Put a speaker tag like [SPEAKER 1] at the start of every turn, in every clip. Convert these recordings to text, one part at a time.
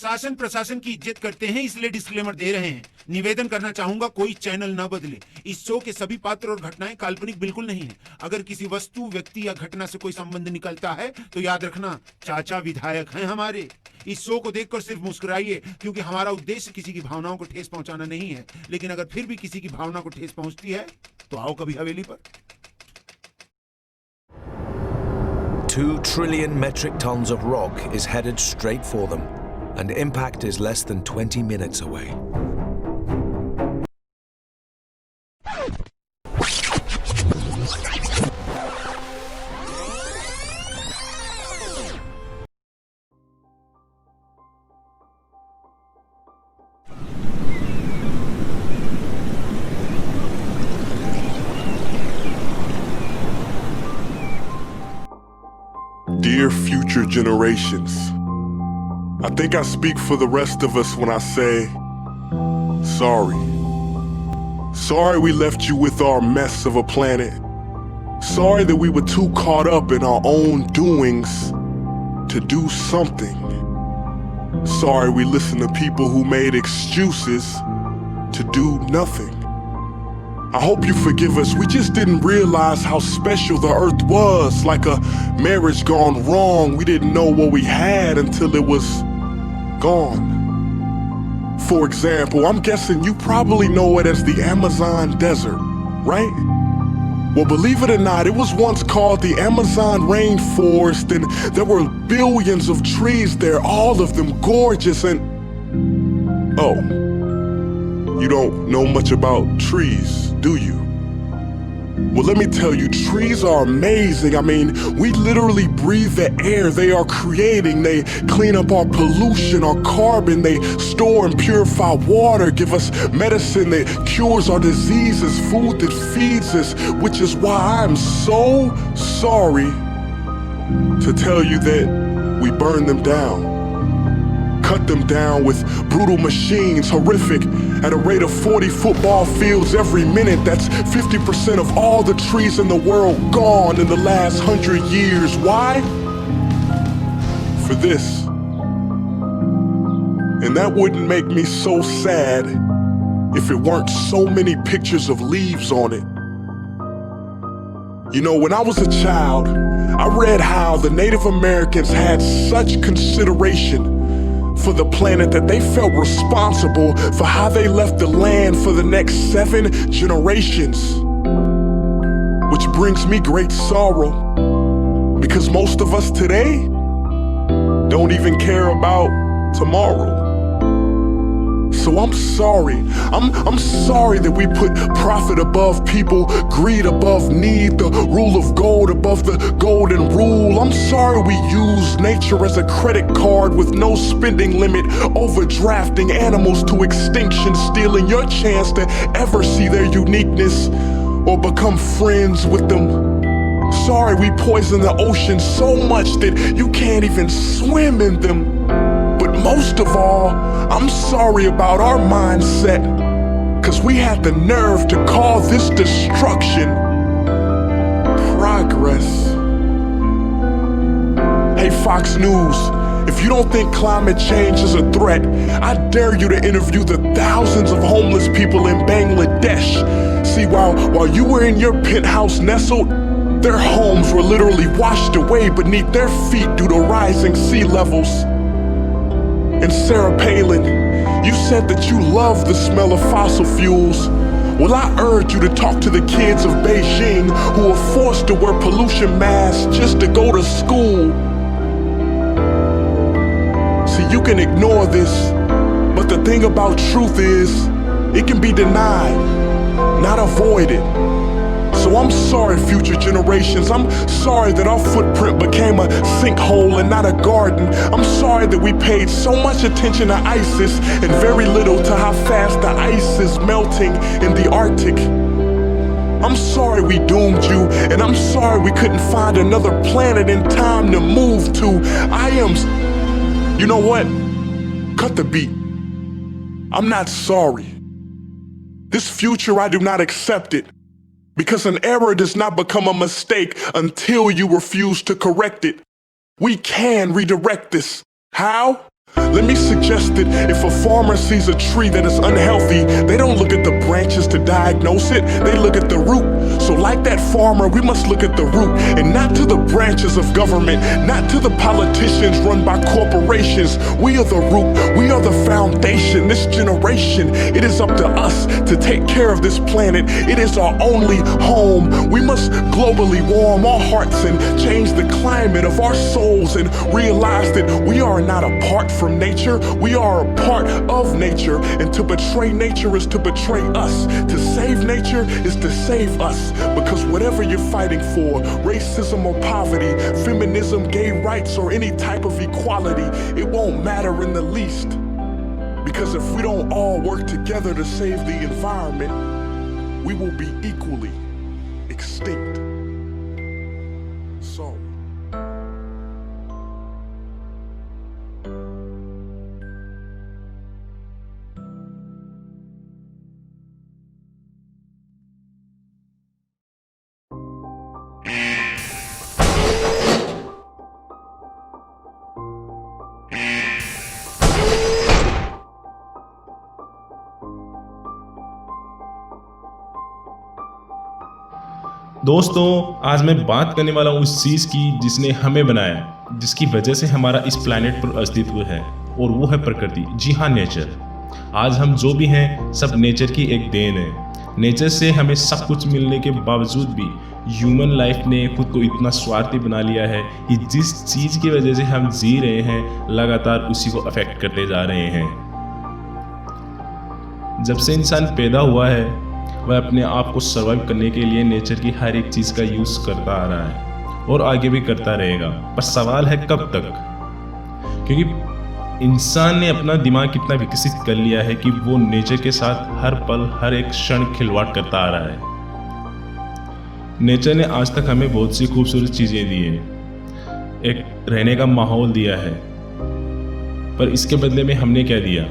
[SPEAKER 1] शासन प्रशासन की इज्जत करते हैं, इसलिए डिस्क्लेमर दे रहे हैं। निवेदन करना चाहूंगा, कोई चैनल ना बदले। इस शो के सभी पात्र और घटनाएं काल्पनिक बिल्कुल नहीं है। अगर किसी वस्तु, व्यक्ति या घटना से कोई संबंध निकलता है तो याद रखना, चाचा विधायक हैं हमारे। इस शो को देखकर सिर्फ मुस्कुराइए, क्योंकि हमारा उद्देश्य किसी की भावनाओं को ठेस पहुंचाना नहीं है। लेकिन अगर फिर भी किसी की भावना को ठेस पहुंचती है तो आओ कभी हवेली पर।
[SPEAKER 2] 2 trillion metric tons of rock is headed straight for them, and impact is less than 20 minutes away.
[SPEAKER 3] Dear future generations, I think I speak for the rest of us when I say, sorry. Sorry we left you with our mess of a planet. Sorry that we were too caught up in our own doings to do something. Sorry we listened to people who made excuses to do nothing. I hope you forgive us. We just didn't realize how special the earth was. Like a marriage gone wrong. We didn't know what we had until it was gone. For example, I'm guessing you probably know it as the Amazon desert, right? Well, believe it or not, it was once called the Amazon rainforest, and there were billions of trees there, all of them gorgeous. And oh, you don't know much about trees, do you? Well, let me tell you, trees are amazing. I mean, we literally breathe the air they are creating. They clean up our pollution, our carbon. They store and purify water, give us medicine that cures our diseases, food that feeds us, which is why I'm so sorry to tell you that we burn them down. Cut them down with brutal machines, horrific, at a rate of 40 football fields every minute. That's 50% of all the trees in the world gone in the last 100 years. Why? For this. And that wouldn't make me so sad if it weren't so many pictures of leaves on it. You know, when I was a child, I read how the Native Americans had such consideration for the planet that they felt responsible for how they left the land for the next 7 generations. Which brings me great sorrow, because most of us today don't even care about tomorrow. So I'm sorry. I'm sorry that we put profit above people, greed above need, the rule of gold above the golden rule. I'm sorry we use nature as a credit card with no spending limit, overdrafting animals to extinction, stealing your chance to ever see their uniqueness or become friends with them. Sorry we poison the ocean so much that you can't even swim in them. But most of all, I'm sorry about our mindset, 'cause we had the nerve to call this destruction progress. Hey Fox News, if you don't think climate change is a threat, I dare you to interview the thousands of homeless people in Bangladesh. See, while you were in your penthouse nestled, their homes were literally washed away beneath their feet due to rising sea levels. And Sarah Palin, you said that you love the smell of fossil fuels. Well, I urge you to talk to the kids of Beijing who are forced to wear pollution masks just to go to school. See, you can ignore this, but the thing about truth is, it can be denied, not avoided. So I'm sorry, future generations. I'm sorry that our footprint became a sinkhole and not a garden. I'm sorry that we paid so much attention to ISIS and very little to how fast the ice is melting in the Arctic. I'm sorry we doomed you, and I'm sorry we couldn't find another planet in time to move to. You know what? Cut the beat. I'm not sorry. This future, I do not accept it. Because an error does not become a mistake until you refuse to correct it. We can redirect this. How? Let me suggest that if a farmer sees a tree that is unhealthy, they don't look at the branches to diagnose it, they look at the root. So like that farmer, we must look at the root and not to the branches of government, not to the politicians run by corporations. We are the root, we are the foundation. This generation, it is up to us to take care of this planet. It is our only home. We must globally warm our hearts and change the climate of our souls and realize that we are not apart from nature. We are a part of nature, and to betray nature is to betray us. To save nature is to save us, because whatever you're fighting for, racism or poverty, feminism, gay rights, or any type of equality, it won't matter in the least. Because if we don't all work together to save the environment, we will be equally extinct. Sorry.
[SPEAKER 4] दोस्तों, आज मैं बात करने वाला हूँ उस चीज़ की जिसने हमें बनाया, जिसकी वजह से हमारा इस प्लैनेट पर अस्तित्व है, और वो है प्रकृति। जी हाँ, नेचर। आज हम जो भी हैं सब नेचर की एक देन है। नेचर से हमें सब कुछ मिलने के बावजूद भी ह्यूमन लाइफ ने खुद को इतना स्वार्थी बना लिया है कि जिस चीज़ की वजह से हम जी रहे हैं लगातार उसी को अफेक्ट करते जा रहे हैं। जब से इंसान पैदा हुआ है वह अपने आप को सर्वाइव करने के लिए नेचर की हर एक चीज़ का यूज़ करता आ रहा है और आगे भी करता रहेगा। पर सवाल है कब तक, क्योंकि इंसान ने अपना दिमाग कितना विकसित कर लिया है कि वो नेचर के साथ हर पल हर एक क्षण खिलवाड़ करता आ रहा है। नेचर ने आज तक हमें बहुत सी खूबसूरत चीज़ें दी हैं, एक रहने का माहौल दिया है, पर इसके बदले में हमने क्या दिया?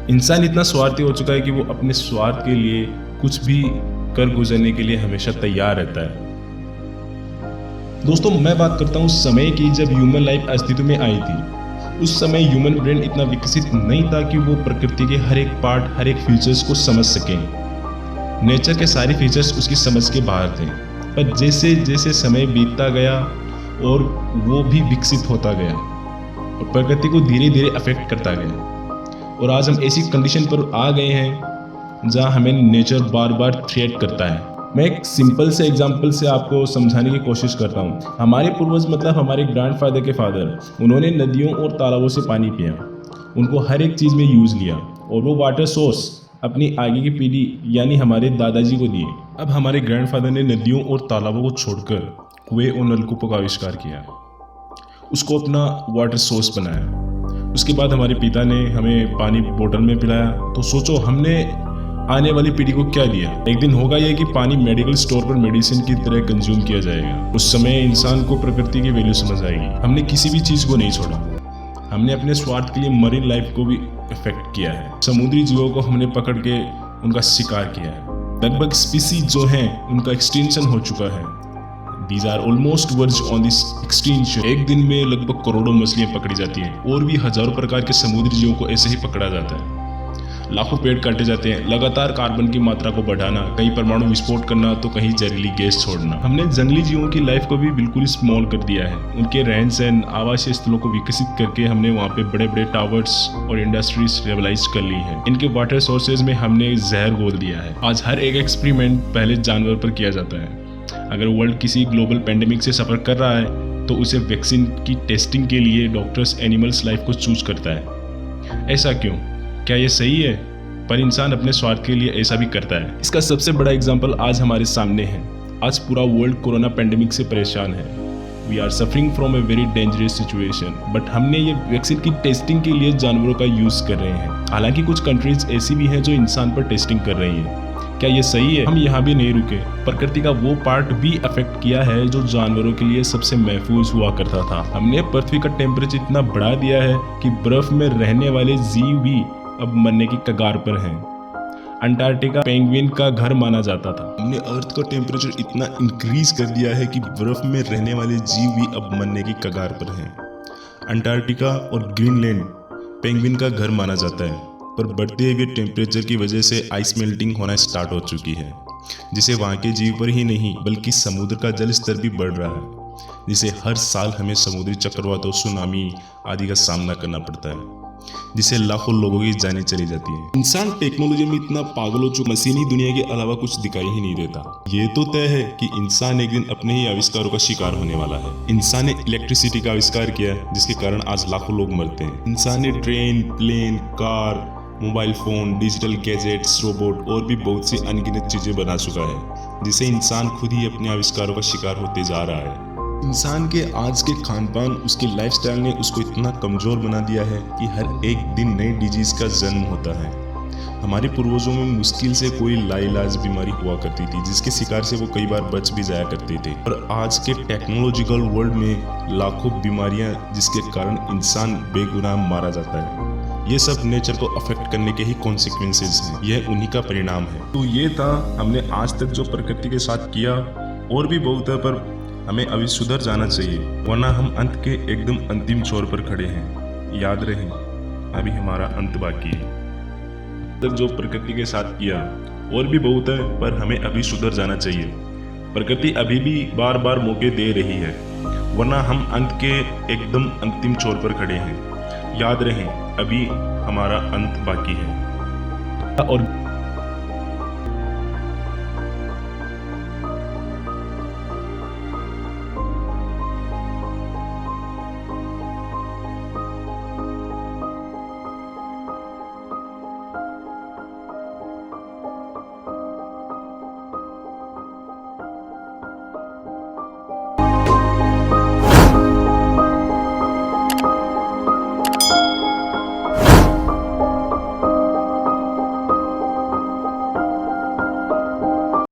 [SPEAKER 4] इंसान इतना स्वार्थी हो चुका है कि वो अपने स्वार्थ के लिए कुछ भी कर गुजरने के लिए हमेशा तैयार रहता है। दोस्तों, मैं बात करता हूँ समय की, जब ह्यूमन लाइफ अस्तित्व में आई थी। उस समय ह्यूमन ब्रेन इतना विकसित नहीं था कि वो प्रकृति के हर एक पार्ट, हर एक फीचर्स को समझ सके। नेचर के सारे फीचर्स उसकी समझ के बाहर थे। पर जैसे जैसे समय बीतता गया और वो भी विकसित होता गया और प्रकृति को धीरे धीरे अफेक्ट करता गया, और आज हम ऐसी कंडीशन पर आ गए हैं जहां हमें नेचर बार बार थ्रेट करता है। मैं एक सिंपल से एग्जांपल से आपको समझाने की कोशिश करता हूं। हमारे पूर्वज मतलब हमारे ग्रैंडफादर के फादर, उन्होंने नदियों और तालाबों से पानी पिया, उनको हर एक चीज़ में यूज़ लिया, और वो वाटर सोर्स अपनी आगे की पीढ़ी यानी हमारे दादाजी को दिए। अब हमारे ग्रैंडफादर ने नदियों और तालाबों को छोड़कर कुएं और नलकूपों का आविष्कार किया, उसको अपना वाटर सोर्स बनाया। उसके बाद हमारे पिता ने हमें पानी बोतल में पिलाया। तो सोचो हमने आने वाली पीढ़ी को क्या दिया। एक दिन होगा यह कि पानी मेडिकल स्टोर पर मेडिसिन की तरह कंज्यूम किया जाएगा। उस समय इंसान को प्रकृति की वैल्यू समझ आएगी। हमने किसी भी चीज़ को नहीं छोड़ा। हमने अपने स्वार्थ के लिए मरीन लाइफ को भी इफेक्ट किया है। समुद्री जीवों को हमने पकड़ के उनका शिकार किया है। लगभग स्पीसीज जो हैं उनका एक्सटेंशन हो चुका है। These are almost verged on this extinction। एक दिन में लगभग करोड़ों मछलियां पकड़ी जाती हैं और भी हजारों प्रकार के समुद्री जीवों को ऐसे ही पकड़ा जाता है। लाखों पेड़ काटे जाते हैं। लगातार कार्बन की मात्रा को बढ़ाना, कहीं परमाणु विस्फोट करना तो कहीं जहरीली गैस छोड़ना। हमने जंगली जीवों की लाइफ को भी बिल्कुल स्मॉल कर दिया है। उनके रहन सहन, आवासीय स्थलों को विकसित करके हमने वहाँ पे बड़े बड़े टावर्स और इंडस्ट्रीज स्टेबलाइज कर ली है। इनके वाटर सोर्सेज में हमने जहर घोल दिया है। आज हर एक एक्सपेरिमेंट पहले जानवर पर किया जाता है। अगर वर्ल्ड किसी ग्लोबल पेंडेमिक से सफ़र कर रहा है तो उसे वैक्सीन की टेस्टिंग के लिए डॉक्टर्स एनिमल्स लाइफ को चूज करता है। ऐसा क्यों? क्या ये सही है? पर इंसान अपने स्वार्थ के लिए ऐसा भी करता है। इसका सबसे बड़ा एग्जांपल आज हमारे सामने है। आज पूरा वर्ल्ड कोरोना पेंडेमिक से परेशान है। We are suffering from a very dangerous situation, but हमने ये वैक्सीन की टेस्टिंग के लिए जानवरों का यूज़ कर रहे हैं। हालांकि कुछ कंट्रीज ऐसी भी हैं जो इंसान पर टेस्टिंग कर रही हैं। क्या ये सही है? हम यहाँ भी नहीं रुके। प्रकृति का वो पार्ट भी अफेक्ट किया है जो जानवरों के लिए सबसे महफूज हुआ करता था। हमने पृथ्वी का टेम्परेचर इतना बढ़ा दिया है कि बर्फ में रहने वाले जीव भी अब मरने की कगार पर हैं। अंटार्कटिका पेंगुइन का घर माना जाता था। हमने अर्थ का टेम्परेचर इतना इंक्रीज कर दिया है कि बर्फ में रहने वाले जीव भी अब मरने की कगार पर हैं। अंटार्कटिका और ग्रीनलैंड पेंगुइन का घर माना जाता है, पर बढ़ते हुए टेम्परेचर की वजह से आइस मेल्टिंग होना स्टार्ट हो चुकी है, जिससे वहाँ के जीव पर ही नहीं बल्कि समुद्र का जल स्तर भी बढ़ रहा है, जिससे हर साल हमें समुद्री चक्रवातों, सुनामी आदि का सामना करना पड़ता है, जिससे लाखों लोगों की जानें चली जाती है। इंसान टेक्नोलॉजी में इतना पागल हो चुका, मशीनी दुनिया के अलावा कुछ दिखाई ही नहीं देता। ये तो तय है कि इंसान एक दिन अपने ही आविष्कारों का शिकार होने वाला है। इंसान ने इलेक्ट्रिसिटी का आविष्कार किया, जिसके कारण आज लाखों लोग मरते हैं। इंसान ने train, plane, car, mobile phone, digital gadgets, robot और भी बहुत सी अनगिनत चीजें बना चुका है, जिससे इंसान खुद ही अपने आविष्कारों का शिकार होते जा रहा है। इंसान के आज के खान पान, उसकी लाइफस्टाइल ने उसको इतना कमजोर बना दिया है कि हर एक दिन नई डिजीज का जन्म होता है। हमारे पूर्वजों में मुश्किल से कोई लाइलाज बीमारी हुआ करती थी, जिसके शिकार से वो कई बार बच भी जाया करते थे। और आज के टेक्नोलॉजिकल वर्ल्ड में लाखों बीमारियां, जिसके कारण इंसान बेगुनाह मारा जाता है। ये सब नेचर को अफेक्ट करने के ही कॉन्सिक्वेंसेस हैं, यह उन्हीं का परिणाम है। तो ये था हमने आज तक जो प्रकृति के साथ किया, और भी बहुत है, पर हमें अभी सुधर जाना चाहिए, वरना हम अंत के एकदम अंतिम छोर पर खड़े हैं। याद रहे, अभी हमारा अंत बाकी है। तक जो प्रकृति के साथ किया और भी बहुत है, पर हमें अभी सुधर जाना चाहिए। प्रकृति अभी भी बार बार मौके दे रही है, वरना हम अंत के एकदम अंतिम छोर पर खड़े हैं। याद रहे, अभी हमारा अंत बाकी है। और